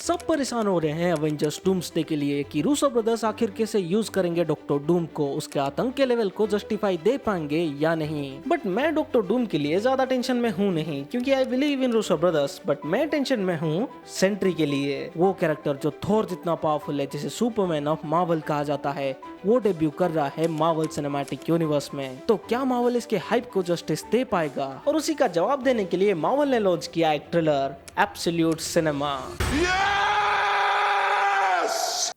सब परेशान हो रहे हैं अवेंजर्स डूम्सडे के लिए कि रूसो ब्रदर्स आखिर कैसे यूज करेंगे डॉक्टर डूम को, उसके आतंक के लेवल को जस्टिफाई दे पाएंगे या नहीं। बट मैं डॉक्टर डूम के लिए ज्यादा टेंशन में हूँ नहीं, क्योंकि I believe in Russo brothers. But मैं टेंशन में हूँ सेंट्री के लिए। वो कैरेक्टर जो थोर जितना पावरफुल है, जिसे सुपरमैन ऑफ मार्वल कहा जाता है, वो डेब्यू कर रहा है मार्वल सिनेमैटिक यूनिवर्स में। तो क्या मार्वल इसके हाइप को जस्टिस दे पाएगा? और उसी का जवाब देने के लिए मार्वल ने लॉन्च किया एक ट्रेलर एब्सोल्यूट सिनेमा,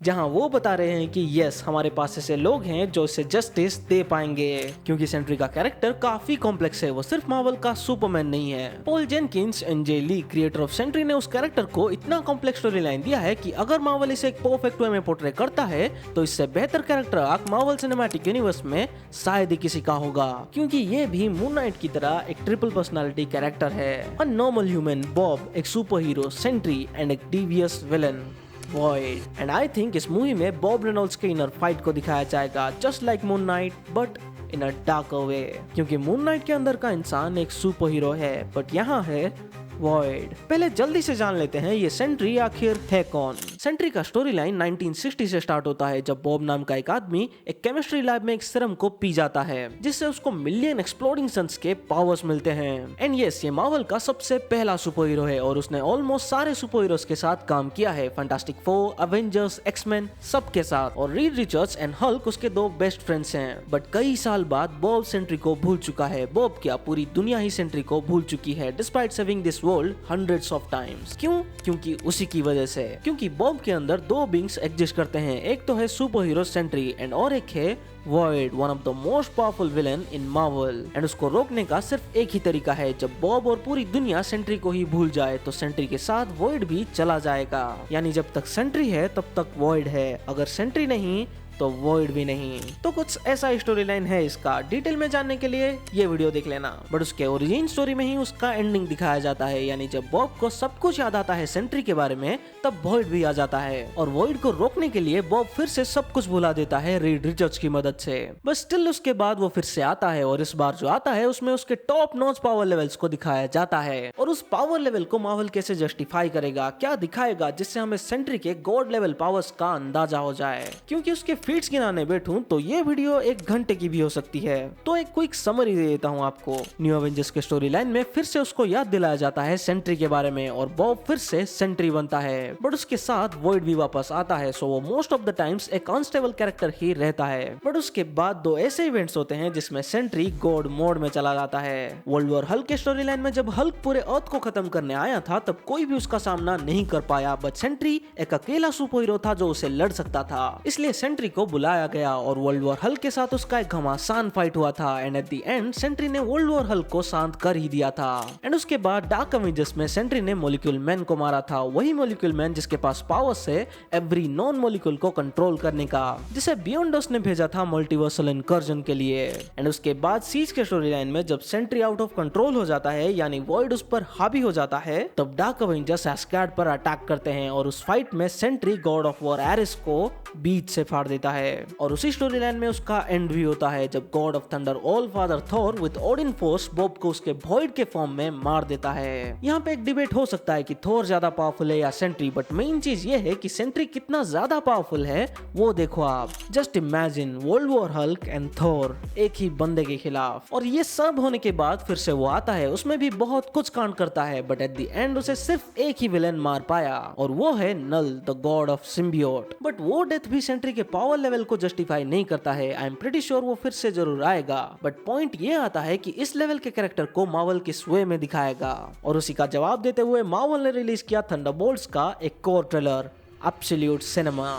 जहां वो बता रहे हैं कि यस, हमारे पास ऐसे लोग हैं जो इसे जस्टिस दे पाएंगे। क्योंकि सेंट्री का कैरेक्टर काफी कॉम्प्लेक्स है, वो सिर्फ मार्वल का सुपरमैन नहीं है। Paul Jenkins and Jae Lee, creator of Sentry, ने उस कैरेक्टर को इतना कॉम्प्लेक्स स्टोरी लाइन दिया है कि अगर मार्वल इसे एक परफेक्ट वे में पोर्ट्रे करता है तो इससे बेहतर character arc Marvel cinematic universe में शायद ही किसी का होगा। क्योंकि ये भी मून नाइट की तरह एक ट्रिपल पर्सनालिटी कैरेक्टर है। अ नॉर्मल ह्यूमन बॉब, एक सुपर हीरो सेंट्री एंड एक devious villain Void. And I think इस मूवी में बॉब रेनॉल्ड्स के इनर फाइट को दिखाया जाएगा, just like Moon Knight but in a darker way. क्योंकि मून नाइट के अंदर का इंसान एक सुपर हीरो है, बट यहाँ है वॉइड। पहले जल्दी से जान लेते हैं ये सेंट्री आखिर है कौन। सेंट्री का स्टोरी लाइन 1960 से स्टार्ट होता है, जब बॉब नाम का एक आदमी एक केमिस्ट्री लैब में एक सीरम को पी जाता है, जिससे उसको मिलियन एक्सप्लोडिंग सन्स के पावर्स मिलते हैं। एंड यस, ये मार्वल का सबसे पहला सुपर हीरो है और उसने ऑलमोस्ट सारे सुपर हीरोज के साथ काम किया है, फैंटास्टिक फोर, अवेंजर्स, एक्समैन, सबके साथ। और रीड रिचर्ड्स एंड हल्क उसके दो बेस्ट फ्रेंड्स हैं। बट कई साल बाद बॉब सेंट्री को भूल चुका है। बॉब क्या, पूरी दुनिया ही सेंट्री को भूल चुकी है, despite saving this world hundreds of times। क्यों? क्योंकि उसी की वजह से। क्योंकि बॉब के अंदर दो बींग्स एग्जिस्ट करते हैं, एक तो है सुपर हीरो सेंट्री एंड और एक है void, one of the most powerful villain in Marvel. And उसको रोकने का सिर्फ एक ही तरीका है, जब बॉब और पूरी दुनिया सेंट्री को ही भूल जाए तो सेंट्री के साथ वॉइड भी चला जाएगा। यानी जब तक सेंट्री है तब तक वॉइड है, अगर सेंट्री नहीं तो वॉइड भी नहीं। तो कुछ ऐसा स्टोरी लाइन है इसका। डिटेल में जानने के लिए ये वीडियो देख लेना। बट उसके ओरिजिन स्टोरी में ही उसका एंडिंग दिखाया जाता है, यानी जब बॉब को सब कुछ याद आता है सेंट्री के बारे में, तब वॉइड भी आ जाता है। और वॉइड को रोकने के लिए बॉब फिर से सब कुछ भुला देता है रीड रिचर्ड्स की मदद से। बस स्टिल उसके बाद वो फिर से आता है और इस बार जो आता है उसमें उसके टॉप नॉच पावर लेवल्स को दिखाया जाता है। और उस पावर लेवल को मार्वल कैसे जस्टिफाई करेगा, क्या दिखाएगा, जिससे हमें सेंट्री के गॉड लेवल पावर्स का अंदाजा हो जाए। क्योंकि उसके फीट्स गिनाने बैठूं तो ये वीडियो 1 घंटे की भी हो सकती है। तो एक क्विक समरी दे देता हूं आपको। न्यू अवेंजर्स के स्टोरी लाइन में फिर से उसको याद दिलाया जाता है सेंट्री के बारे में और बॉब फिर से सेंट्री बनता है, बट उसके साथ वॉइड भी वापस आता है। सो वो मोस्ट ऑफ द टाइम्स एक अनस्टेबल कैरेक्टर ही रहता है। बट उसके बाद 2 ऐसे इवेंट्स होते हैं जिसमें सेंट्री गॉड मोड में चला जाता है। वर्ल्ड वॉर हल्क के स्टोरी लाइन में जब हल्क पूरे अर्थ को खत्म करने आया था, तब कोई भी उसका सामना नहीं कर पाया, बट सेंट्री एक अकेला सुपर हीरो था जो उसे लड़ सकता था, इसलिए सेंट्री को बुलाया गया और वर्ल्ड वॉर हल्क के साथ उसका एक घमासान फाइट हुआ था। And at the end Sentry ने वर्ल्ड वॉर हल्क को शांत कर ही दिया था। एंड उसके बाद डार्क अवेंजर्स में सेंट्री ने मॉलिक्यूल मैन को मारा था, वही मॉलिक्यूल मैन जिसके पास पावर्स है एवरी नॉन मॉलिक्यूल को कंट्रोल करने का, जिसे बियॉन्डर्स ने भेजा था मल्टीवर्सल इनकर्जन के लिए। एंड उसके बाद सीज के स्टोरी लाइन में जब सेंट्री आउट ऑफ कंट्रोल हो जाता है, यानी वॉइड उस पर हावी हो जाता है, तब डार्क अवेंजर्स एस्गार्ड पर अटैक करते हैं और उस फाइट में Sentry god of war Ares को बीच से फाड़ देता है। और उसी स्टोरी लाइन में उसका एंड भी होता है जब God of thunder all father Thor with Odin force Bob को उसके वॉइड के फॉर्म में मार देता है। यहाँ पे एक डिबेट हो सकता है कि थॉर ज्यादा पावरफुल है या सेंट्री, बट मेन चीज ये है कि सेंट्री कितना ज्यादा पावरफुल है वो देखो आप। Just imagine world War Hulk and Thor एक ही बंदे के खिलाफ। और ये सब होने के बाद फिर से वो आता है, उसमें भी बहुत कुछ कांड करता है, बट एट द एंड उसे सिर्फ एक ही विलेन मार पाया और वो है Knull, the god of symbiote. But वो डेथ भी सेंट्री के पावर लेवल को जस्टिफाई नहीं करता है। आई एम प्रीटी श्योर वो फिर से जरूर आएगा, बट पॉइंट ये आता है कि इस लेवल के कैरेक्टर को मार्वल किस वे में दिखाएगा। और उसी का जवाब देते हुए मार्वल ने रिलीज किया थंडरबोल्ट्स का एक core trailer absolute cinema.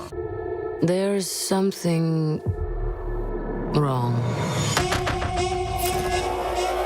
There's something wrong.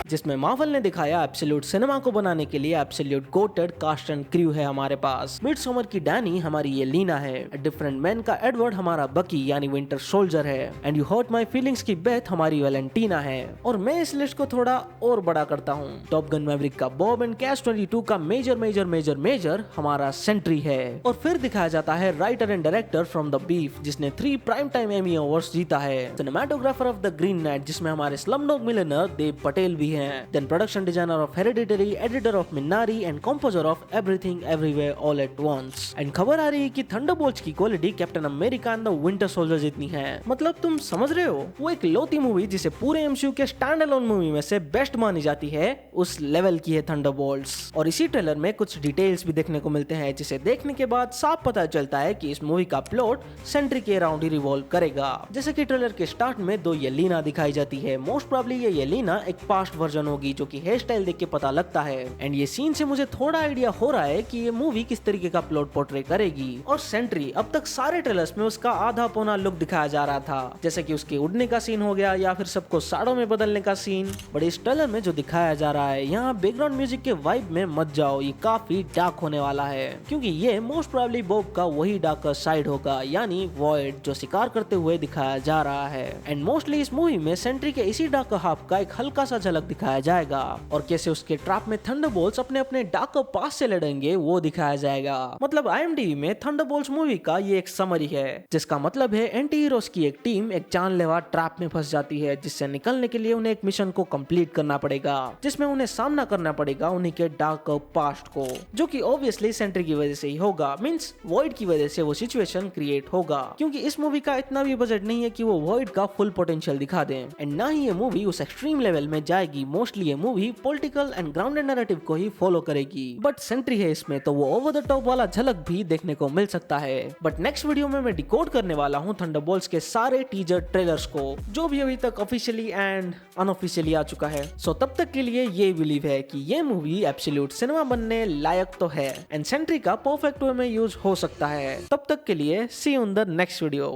जिसमें मार्वल ने दिखाया एब्सोल्यूट सिनेमा को बनाने के लिए absolute goated cast and crew है हमारे पास। मिडसमर की डैनी हमारी ये लीना है, डिफरेंट मैन का एडवर्ड हमारा बकी यानी विंटर सोल्जर है, and You Hurt My Feelings की बेथ हमारी वैलेंटीना है। और मैं इस लिस्ट को थोड़ा और बड़ा करता हूँ, टॉप गन मैवरिक का बॉब एंड कैश 22 का मेजर मेजर मेजर मेजर हमारा सेंट्री है। और फिर दिखाया जाता है writer and director from the Beef जिसने 3 प्राइम टाइम एमी अवार्ड्स जीता है, cinematographer of the Green Knight जिसमें हमारे स्लमडॉग मिलियनेयर देव पटेल भी है, हैं, then production designer of Hereditary, editor of Minari and composer of Everything Everywhere All at Once. And खबर आ रही है कि थंडरबोल्ट्स की quality captain America and the winter soldier जितनी है। मतलब तुम समझ रहे हो, वो एक लौती मूवी जिसे पूरे एमसीयू के स्टैंड अलोन मूवी में से बेस्ट मानी जाती है, उस लेवल की है थंडरबोल्ट्स। और इसी ट्रेलर में कुछ डिटेल्स भी देखने को मिलते हैं, जिसे देखने के बाद साफ पता चलता है कि इस मूवी का प्लॉट सेंट्री के अराउंड ही रिवॉल्व करेगा। जैसे कि ट्रेलर के स्टार्ट में दो येलिना दिखाई जाती है। मोस्ट प्रोबेबली ये येलिना एक पास्ट वर्जन होगी, जो कि हेयर स्टाइल देख के पता लगता है। एंड ये सीन से मुझे थोड़ा आइडिया हो रहा है कि ये मूवी किस तरीके का प्लॉट पोर्ट्रे करेगी। और सेंट्री अब तक सारे ट्रेलर्स में उसका आधा पौना लुक दिखाया जा रहा था, जैसे कि उसके उड़ने का सीन हो गया या फिर सबको साड़ों में बदलने का सीन। बट इस ट्रेलर में जो दिखाया जा रहा है, यहाँ बैकग्राउंड म्यूजिक के वाइब में मत जाओ, ये काफी डार्क होने वाला है, क्योंकि ये मोस्ट प्रोबेबली बॉब का वही डार्कर साइड होगा, यानी वॉइड, जो शिकार करते हुए दिखाया जा रहा है। एंड मोस्टली इस मूवी में सेंट्री के इसी डार्कर हाफ का एक हल्का सा झलक दिखाया जाएगा, और कैसे उसके ट्रैप में थंडरबोल्ट्स अपने अपने डार्कर पास से लड़ेंगे वो दिखाया जाएगा। मतलब IMDb में थंडरबोल्ट्स मूवी का ये एक समरी है, जिसका मतलब है एंटी हीरोज की एक टीम एक जानलेवा ट्रैप में फंस जाती है, जिससे निकलने के लिए उन्हें एक मिशन को कंप्लीट करना पड़ेगा, जिसमें उन्हें सामना करना पड़ेगा उन्हीं के डार्क पास्ट को, जो कि ऑब्वियसली सेंट्री की वजह से ही होगा। मींस वॉइड की वजह से वो सिचुएशन क्रिएट होगा, क्योंकि इस मूवी का इतना भी बजट नहीं है कि वो वॉइड का फुल पोटेंशियल दिखा दें। एंड ना ही ये मूवी उस एक्सट्रीम लेवल में जाएगी। मोस्टली ये movie political and grounded narrative को ही फॉलो करेगी। बट सेंट्री है इसमें, तो वो ओवर द टॉप वाला झलक भी देखने को मिल सकता है। बट नेक्स्ट वीडियो में मैं डिकोड करने वाला हूँ थंडरबोल्ट्स के सारे टीजर ट्रेलर्स को, जो भी अभी तक ऑफिशियली एंड अनऑफिशियली आ चुका है। सो तब तक के लिए ये बिलीव है कि ये मूवी एब्सोल्यूट सिनेमा बनने लायक तो है, एंड सेंट्री का परफेक्ट वे में यूज हो सकता है। तब तक के लिए see you in the next video.